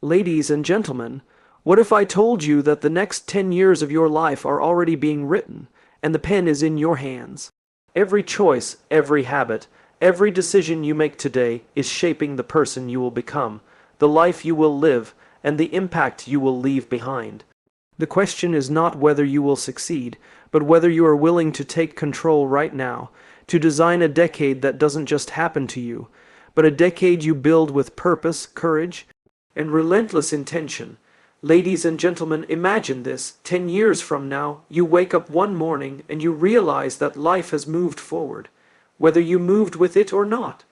Ladies and gentlemen, what if I told you that the next 10 years of your life are already being written, and the pen is in your hands? Every choice, every habit, every decision you make today is shaping the person you will become, the life you will live, and the impact you will leave behind. The question is not whether you will succeed, but whether you are willing to take control right now, to design a decade that doesn't just happen to you, but a decade you build with purpose, courage, and relentless intention. Ladies and gentlemen, imagine this. 10 years from now, you wake up one morning and you realize that life has moved forward, whether you moved with it or not.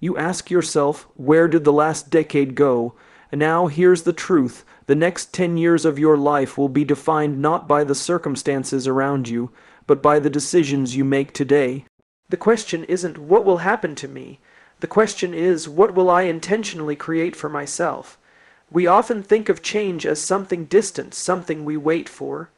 You ask yourself, where did the last decade go? And now here's the truth. The next 10 years of your life will be defined not by the circumstances around you, but by the decisions you make today. The question isn't what will happen to me. The question is, what will I intentionally create for myself? We often think of change as something distant, something we wait for.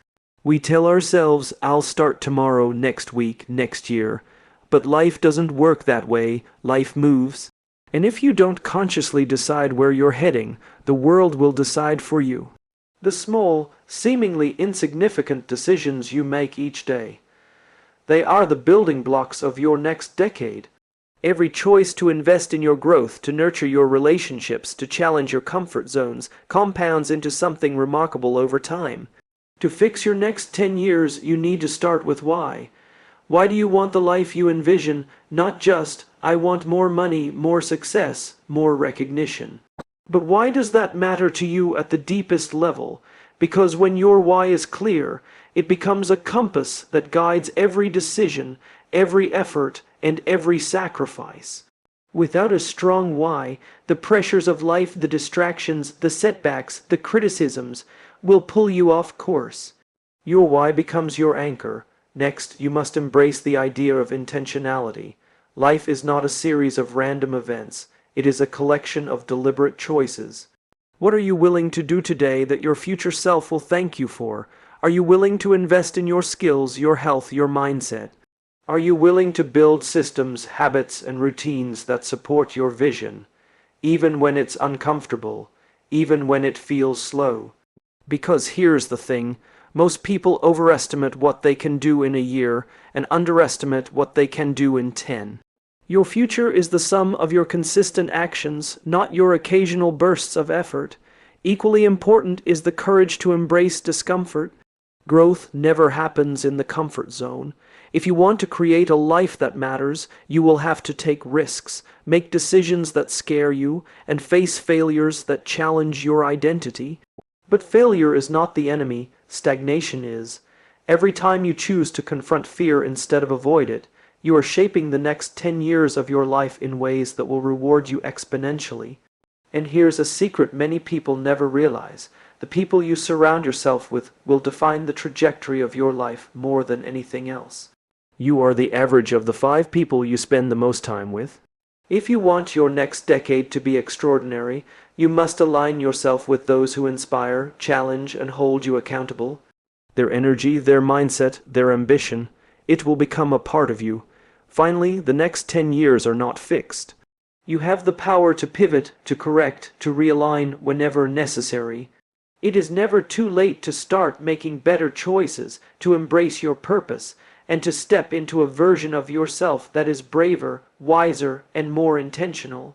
We tell ourselves, I'll start tomorrow, next week, next year. But life doesn't work that way. Life moves. And if you don't consciously decide where you're heading, the world will decide for you. The small, seemingly insignificant decisions you make each day, they are the building blocks of your next decade. Every choice to invest in your growth, to nurture your relationships, to challenge your comfort zones, compounds into something remarkable over time. To fix your next 10 years, you need to start with why. Why do you want the life you envision? Not just, I want more money, more success, more recognition. But why does that matter to you at the deepest level? Because when your why is clear, it becomes a compass that guides every decision, every effort, and every sacrifice. Without a strong why, the pressures of life, the distractions, the setbacks, the criticisms will pull you off course. Your why becomes your anchor. Next, you must embrace the idea of intentionality. Life is not a series of random events. It is a collection of deliberate choices. What are you willing to do today that your future self will thank you for? Are you willing to invest in your skills, your health, your mindset? Are you willing to build systems, habits, and routines that support your vision, even when it's uncomfortable, even when it feels slow? Because here's the thing, most people overestimate what they can do in a year and underestimate what they can do in 10. Your future is the sum of your consistent actions, not your occasional bursts of effort. Equally important is the courage to embrace discomfort. Growth never happens in the comfort zone. If you want to create a life that matters, you will have to take risks, make decisions that scare you, and face failures that challenge your identity. But failure is not the enemy, stagnation is. Every time you choose to confront fear instead of avoid it, you are shaping the next 10 years of your life in ways that will reward you exponentially. And here's a secret many people never realize. The people you surround yourself with will define the trajectory of your life more than anything else. You are the average of the 5 people you spend the most time with. If you want your next decade to be extraordinary, you must align yourself with those who inspire, challenge, and hold you accountable. Their energy, their mindset, their ambition, it will become a part of you. Finally, the next 10 years are not fixed. You have the power to pivot, to correct, to realign whenever necessary. It is never too late to start making better choices, to embrace your purpose, and to step into a version of yourself that is braver, wiser, and more intentional.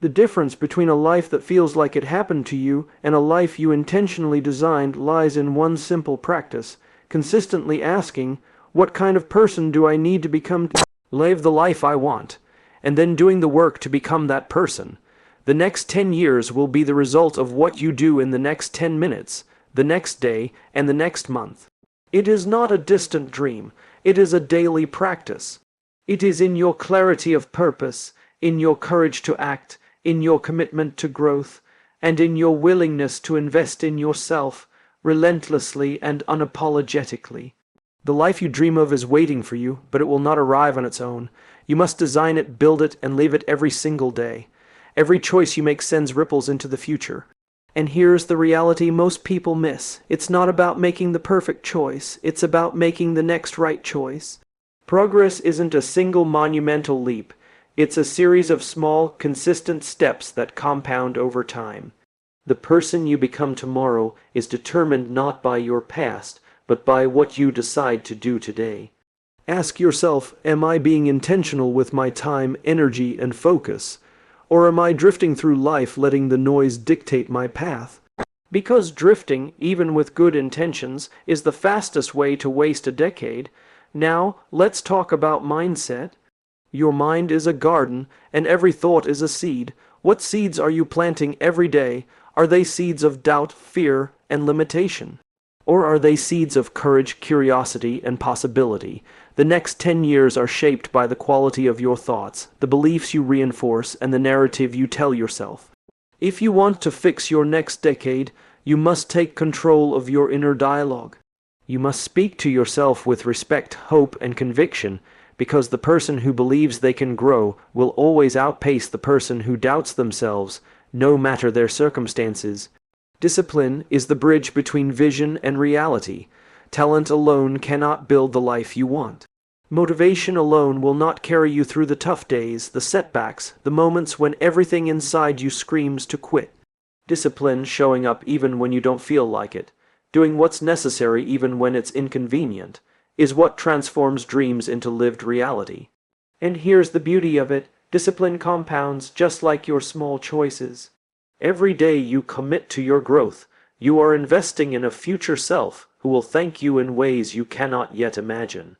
The difference between a life that feels like it happened to you and a life you intentionally designed lies in one simple practice, consistently asking, what kind of person do I need to become to live the life I want, and then doing the work to become that person. The next 10 years will be the result of what you do in the next 10 minutes, the next day, and the next month. It is not a distant dream. It is a daily practice. It is in your clarity of purpose, in your courage to act, in your commitment to growth, and in your willingness to invest in yourself, relentlessly and unapologetically. The life you dream of is waiting for you, but it will not arrive on its own. You must design it, build it, and live it every single day. Every choice you make sends ripples into the future. And here's the reality most people miss. It's not about making the perfect choice. It's about making the next right choice. Progress isn't a single monumental leap. It's a series of small, consistent steps that compound over time. The person you become tomorrow is determined not by your past, but by what you decide to do today. Ask yourself, am I being intentional with my time, energy, and focus? Or am I drifting through life letting the noise dictate my path? Because drifting, even with good intentions, is the fastest way to waste a decade. Now, let's talk about mindset. Your mind is a garden, and every thought is a seed. What seeds are you planting every day? Are they seeds of doubt, fear, and limitation? Or are they seeds of courage, curiosity, and possibility? The next 10 years are shaped by the quality of your thoughts, the beliefs you reinforce, and the narrative you tell yourself. If you want to fix your next decade, you must take control of your inner dialogue. You must speak to yourself with respect, hope, and conviction, because the person who believes they can grow will always outpace the person who doubts themselves, no matter their circumstances. Discipline is the bridge between vision and reality. Talent alone cannot build the life you want. Motivation alone will not carry you through the tough days, the setbacks, the moments when everything inside you screams to quit. Discipline, showing up even when you don't feel like it, doing what's necessary even when it's inconvenient, is what transforms dreams into lived reality. And here's the beauty of it. Discipline compounds just like your small choices. Every day you commit to your growth, you are investing in a future self who will thank you in ways you cannot yet imagine.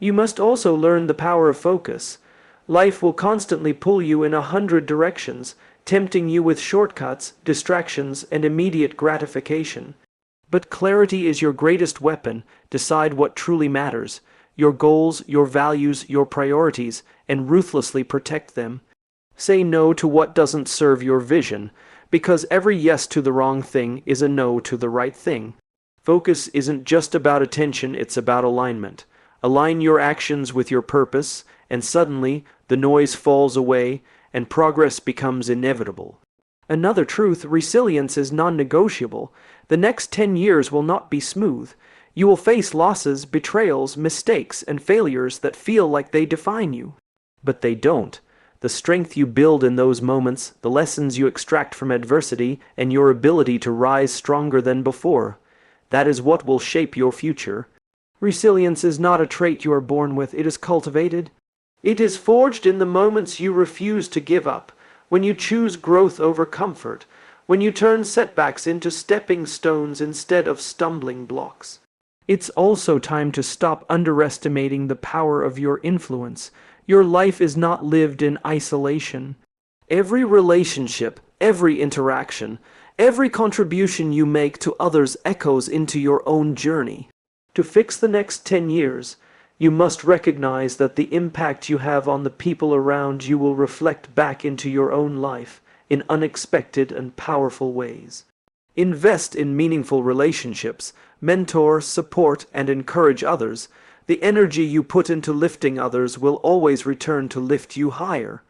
You must also learn the power of focus. Life will constantly pull you in 100 directions, tempting you with shortcuts, distractions, and immediate gratification. But clarity is your greatest weapon. Decide what truly matters, your goals, your values, your priorities, and ruthlessly protect them. Say no to what doesn't serve your vision, because every yes to the wrong thing is a no to the right thing. Focus isn't just about attention, it's about alignment. Align your actions with your purpose, and suddenly the noise falls away and progress becomes inevitable. Another truth, resilience is non-negotiable. The next 10 years will not be smooth. You will face losses, betrayals, mistakes, and failures that feel like they define you. But they don't. The strength you build in those moments, the lessons you extract from adversity, and your ability to rise stronger than before, that is what will shape your future. Resilience is not a trait you are born with, it is cultivated. It is forged in the moments you refuse to give up, when you choose growth over comfort, when you turn setbacks into stepping stones instead of stumbling blocks. It's also time to stop underestimating the power of your influence. Your life is not lived in isolation. Every relationship, every interaction, every contribution you make to others echoes into your own journey. To fix the next 10 years, you must recognize that the impact you have on the people around you will reflect back into your own life in unexpected and powerful ways. Invest in meaningful relationships, mentor, support, and encourage others. The energy you put into lifting others will always return to lift you higher.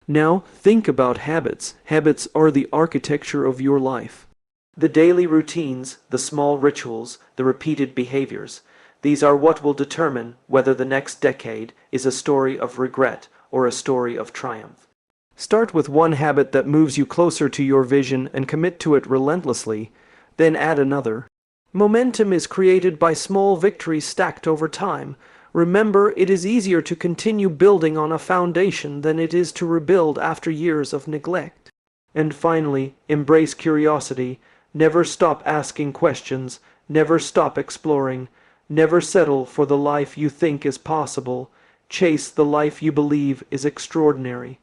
Now, think about habits. Habits are the architecture of your life. The daily routines, the small rituals, the repeated behaviors. These are what will determine whether the next decade is a story of regret or a story of triumph. Start with one habit that moves you closer to your vision and commit to it relentlessly, then add another. Momentum is created by small victories stacked over time. Remember, it is easier to continue building on a foundation than it is to rebuild after years of neglect. And finally, embrace curiosity. Never stop asking questions. Never stop exploring. Never settle for the life you think is possible. Chase the life you believe is extraordinary.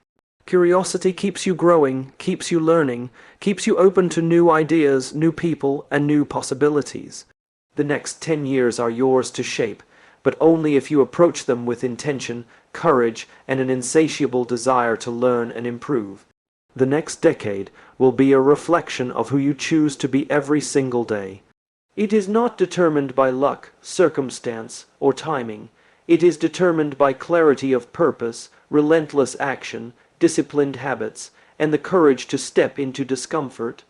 Curiosity keeps you growing, keeps you learning, keeps you open to new ideas, new people, and new possibilities. The next 10 years are yours to shape, but only if you approach them with intention, courage, and an insatiable desire to learn and improve. The next decade will be a reflection of who you choose to be every single day. It is not determined by luck, circumstance, or timing. It is determined by clarity of purpose, relentless action, disciplined habits, and the courage to step into discomfort.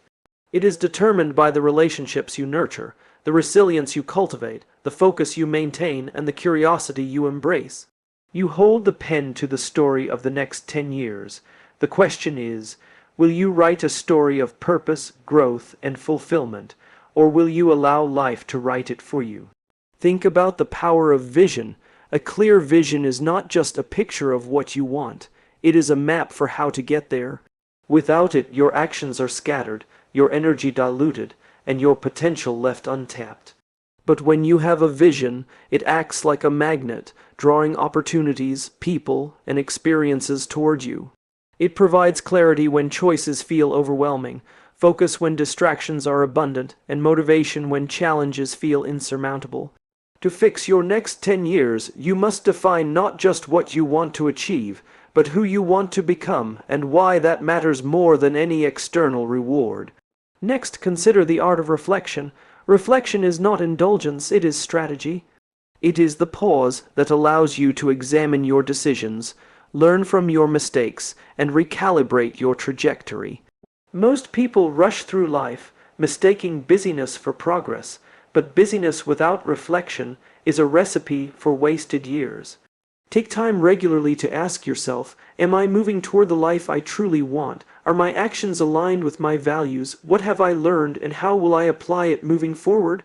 It is determined by the relationships you nurture, the resilience you cultivate, the focus you maintain, and the curiosity you embrace. You hold the pen to the story of the next 10 years. The question is, Will you write a story of purpose, growth, and fulfillment, or will you allow life to write it for you? Think about the power of vision. A clear vision is not just a picture of what you want, it is a map for how to get there. Without it, your actions are scattered, your energy diluted, and your potential left untapped. But when you have a vision, it acts like a magnet, drawing opportunities, people, and experiences toward you. It provides clarity when choices feel overwhelming, focus when distractions are abundant, and motivation when challenges feel insurmountable. To fix your next 10 years, you must define not just what you want to achieve, but who you want to become and why that matters more than any external reward. Next, consider the art of reflection. Reflection is not indulgence, it is strategy. It is the pause that allows you to examine your decisions, learn from your mistakes, and recalibrate your trajectory. Most people rush through life, mistaking busyness for progress, but busyness without reflection is a recipe for wasted years. Take time regularly to ask yourself, am I moving toward the life I truly want? Are my actions aligned with my values? What have I learned and how will I apply it moving forward?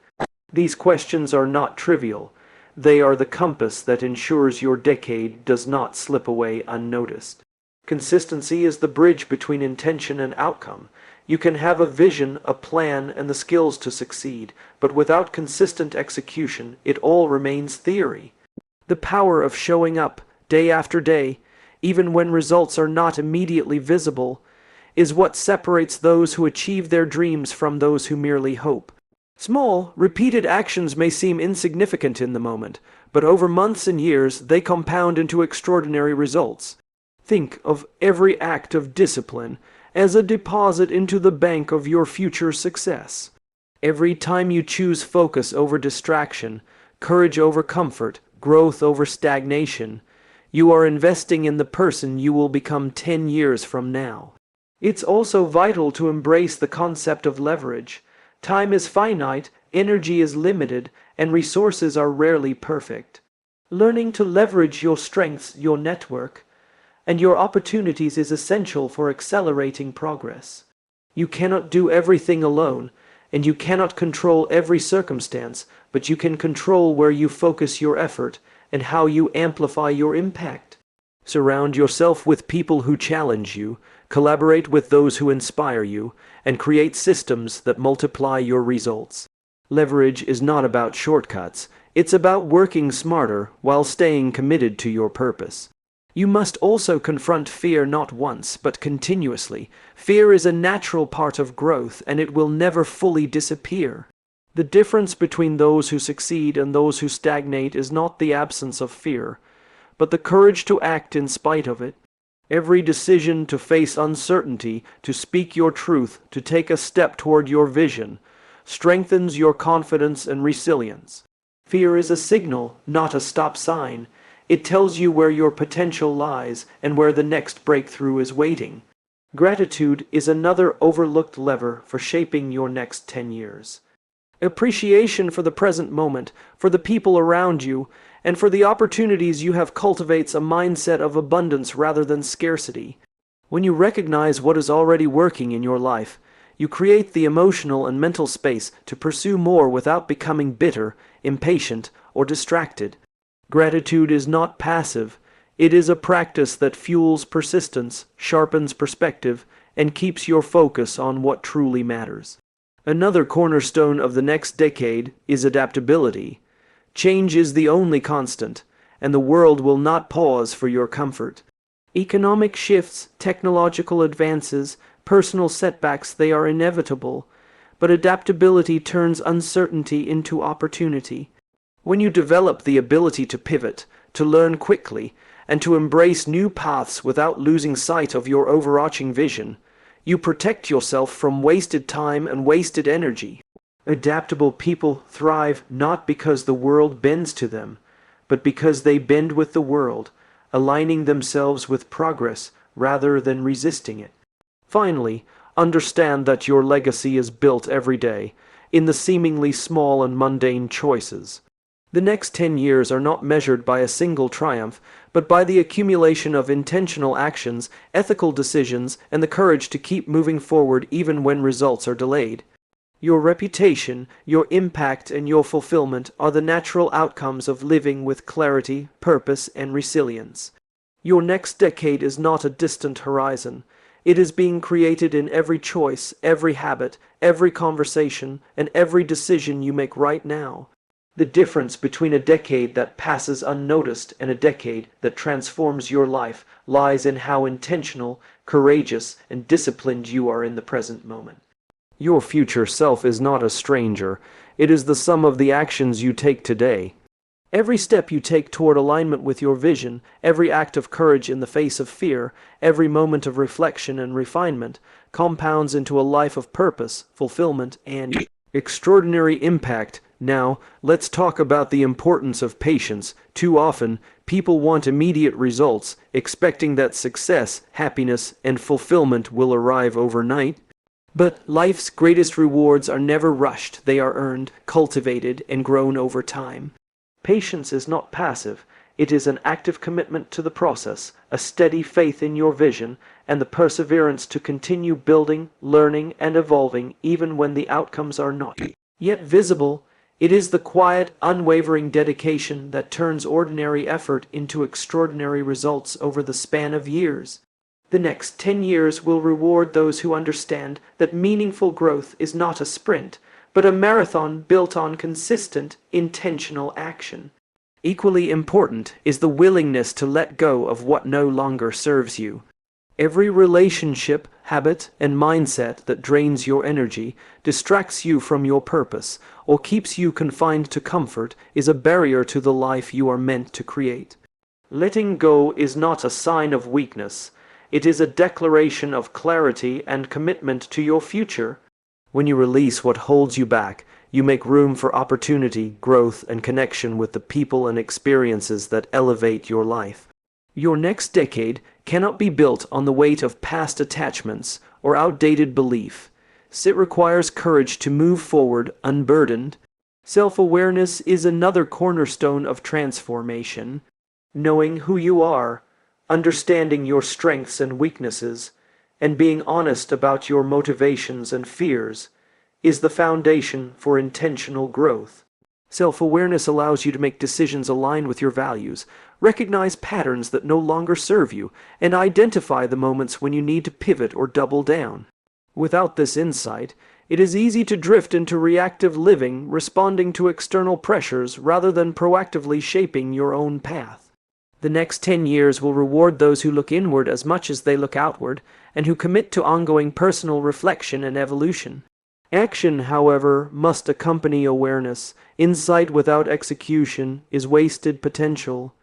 These questions are not trivial. They are the compass that ensures your decade does not slip away unnoticed. Consistency is the bridge between intention and outcome. You can have a vision, a plan, and the skills to succeed, but without consistent execution, it all remains theory. The power of showing up, day after day, even when results are not immediately visible, is what separates those who achieve their dreams from those who merely hope. Small, repeated actions may seem insignificant in the moment, but over months and years they compound into extraordinary results. Think of every act of discipline as a deposit into the bank of your future success. Every time you choose focus over distraction, courage over comfort, growth over stagnation, you are investing in the person you will become 10 years from now. It's also vital to embrace the concept of leverage. Time is finite, energy is limited, and resources are rarely perfect. Learning to leverage your strengths, your network, and your opportunities is essential for accelerating progress. You cannot do everything alone, and you cannot control every circumstance, but you can control where you focus your effort and how you amplify your impact. Surround yourself with people who challenge you, collaborate with those who inspire you, and create systems that multiply your results. Leverage is not about shortcuts, it's about working smarter while staying committed to your purpose. You must also confront fear not once, but continuously. Fear is a natural part of growth, and it will never fully disappear. The difference between those who succeed and those who stagnate is not the absence of fear, but the courage to act in spite of it. Every decision to face uncertainty, to speak your truth, to take a step toward your vision, strengthens your confidence and resilience. Fear is a signal, not a stop sign. It tells you where your potential lies and where the next breakthrough is waiting. Gratitude is another overlooked lever for shaping your next 10 years. Appreciation for the present moment, for the people around you, and for the opportunities you have cultivates a mindset of abundance rather than scarcity. When you recognize what is already working in your life, you create the emotional and mental space to pursue more without becoming bitter, impatient, or distracted. Gratitude is not passive. It is a practice that fuels persistence, sharpens perspective, and keeps your focus on what truly matters. Another cornerstone of the next decade is adaptability. Change is the only constant, and the world will not pause for your comfort. Economic shifts, technological advances, personal setbacks, they are inevitable, but adaptability turns uncertainty into opportunity. When you develop the ability to pivot, to learn quickly, and to embrace new paths without losing sight of your overarching vision, you protect yourself from wasted time and wasted energy. Adaptable people thrive not because the world bends to them, but because they bend with the world, aligning themselves with progress rather than resisting it. Finally, understand that your legacy is built every day, in the seemingly small and mundane choices. The next 10 years are not measured by a single triumph, but by the accumulation of intentional actions, ethical decisions, and the courage to keep moving forward even when results are delayed. Your reputation, your impact, and your fulfillment are the natural outcomes of living with clarity, purpose, and resilience. Your next decade is not a distant horizon. It is being created in every choice, every habit, every conversation, and every decision you make right now. The difference between a decade that passes unnoticed and a decade that transforms your life lies in how intentional, courageous, and disciplined you are in the present moment. Your future self is not a stranger. It is the sum of the actions you take today. Every step you take toward alignment with your vision, every act of courage in the face of fear, every moment of reflection and refinement, compounds into a life of purpose, fulfillment, and extraordinary impact. Now, let's talk about the importance of patience. Too often, people want immediate results, expecting that success, happiness, and fulfillment will arrive overnight. But life's greatest rewards are never rushed. They are earned, cultivated, and grown over time. Patience is not passive. It is an active commitment to the process, a steady faith in your vision, and the perseverance to continue building, learning, and evolving even when the outcomes are not yet visible. It is the quiet, unwavering dedication that turns ordinary effort into extraordinary results over the span of years. The next 10 years will reward those who understand that meaningful growth is not a sprint, but a marathon built on consistent, intentional action. Equally important is the willingness to let go of what no longer serves you. Every relationship, habit, and mindset that drains your energy, distracts you from your purpose, or keeps you confined to comfort is a barrier to the life you are meant to create. Letting go is not a sign of weakness. It is a declaration of clarity and commitment to your future. When you release what holds you back, you make room for opportunity, growth, and connection with the people and experiences that elevate your life. Your next decade cannot be built on the weight of past attachments or outdated belief. It requires courage to move forward unburdened. Self-awareness is another cornerstone of transformation. Knowing who you are, understanding your strengths and weaknesses, and being honest about your motivations and fears is the foundation for intentional growth. Self-awareness allows you to make decisions aligned with your values, recognize patterns that no longer serve you, and identify the moments when you need to pivot or double down. Without this insight, it is easy to drift into reactive living, responding to external pressures rather than proactively shaping your own path. The next 10 years will reward those who look inward as much as they look outward, and who commit to ongoing personal reflection and evolution. Action, however, must accompany awareness. Insight without execution is wasted potential.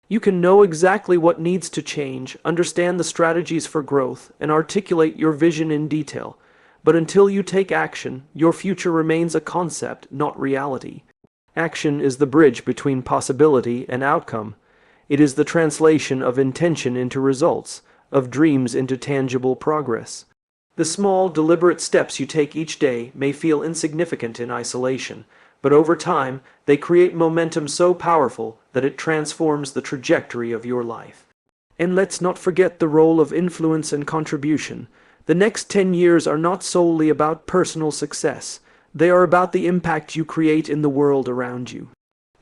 You can know exactly what needs to change, understand the strategies for growth, and articulate your vision in detail. But until you take action, your future remains a concept, not reality. Action is the bridge between possibility and outcome. It is the translation of intention into results, of dreams into tangible progress. The small, deliberate steps you take each day may feel insignificant in isolation, but over time, they create momentum so powerful that it transforms the trajectory of your life. And let's not forget the role of influence and contribution. The next 10 years are not solely about personal success. They are about the impact you create in the world around you.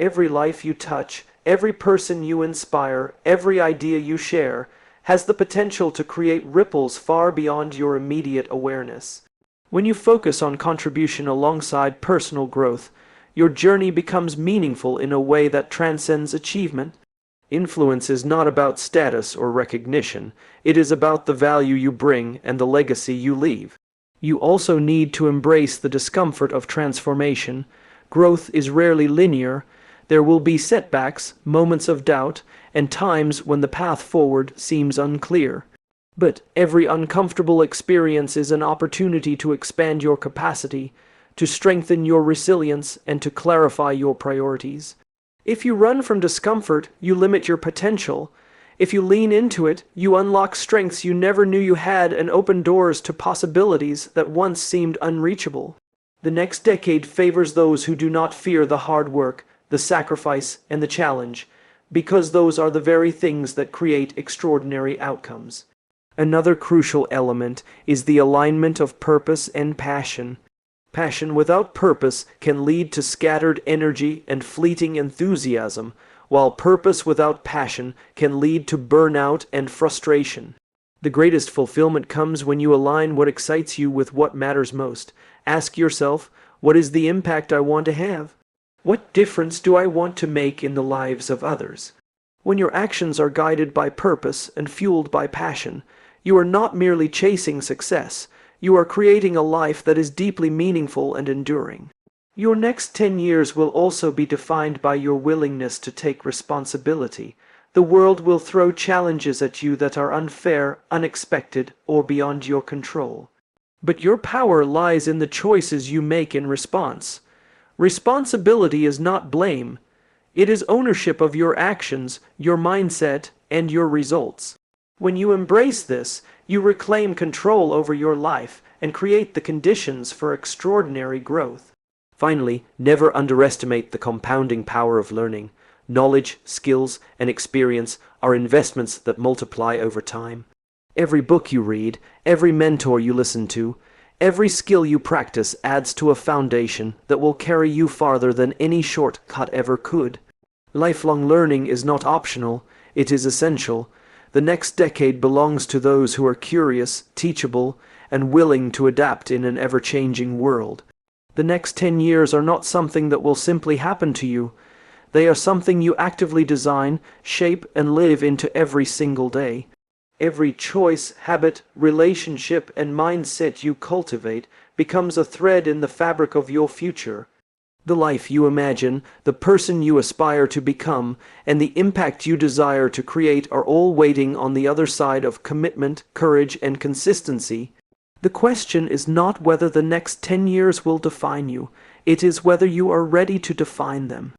Every life you touch, every person you inspire, every idea you share, has the potential to create ripples far beyond your immediate awareness. When you focus on contribution alongside personal growth, your journey becomes meaningful in a way that transcends achievement. Influence is not about status or recognition. It is about the value you bring and the legacy you leave. You also need to embrace the discomfort of transformation. Growth is rarely linear. There will be setbacks, moments of doubt, and times when the path forward seems unclear. But every uncomfortable experience is an opportunity to expand your capacity, to strengthen your resilience, and to clarify your priorities. If you run from discomfort, you limit your potential. If you lean into it, you unlock strengths you never knew you had and open doors to possibilities that once seemed unreachable. The next decade favors those who do not fear the hard work, the sacrifice, and the challenge, because those are the very things that create extraordinary outcomes. Another crucial element is the alignment of purpose and passion. Passion without purpose can lead to scattered energy and fleeting enthusiasm, while purpose without passion can lead to burnout and frustration. The greatest fulfillment comes when you align what excites you with what matters most. Ask yourself, what is the impact I want to have? What difference do I want to make in the lives of others? When your actions are guided by purpose and fueled by passion, you are not merely chasing success, you are creating a life that is deeply meaningful and enduring. Your next 10 years will also be defined by your willingness to take responsibility. The world will throw challenges at you that are unfair, unexpected, or beyond your control. But your power lies in the choices you make in response. Responsibility is not blame. It is ownership of your actions, your mindset, and your results. When you embrace this, you reclaim control over your life and create the conditions for extraordinary growth. Finally, never underestimate the compounding power of learning. Knowledge, skills, and experience are investments that multiply over time. Every book you read, every mentor you listen to, every skill you practice adds to a foundation that will carry you farther than any shortcut ever could. Lifelong learning is not optional, it is essential. The next decade belongs to those who are curious, teachable, and willing to adapt in an ever-changing world. The next 10 years are not something that will simply happen to you. They are something you actively design, shape, and live into every single day. Every choice, habit, relationship, and mindset you cultivate becomes a thread in the fabric of your future. The life you imagine, the person you aspire to become, and the impact you desire to create are all waiting on the other side of commitment, courage, and consistency. The question is not whether the next 10 years will define you, it is whether you are ready to define them.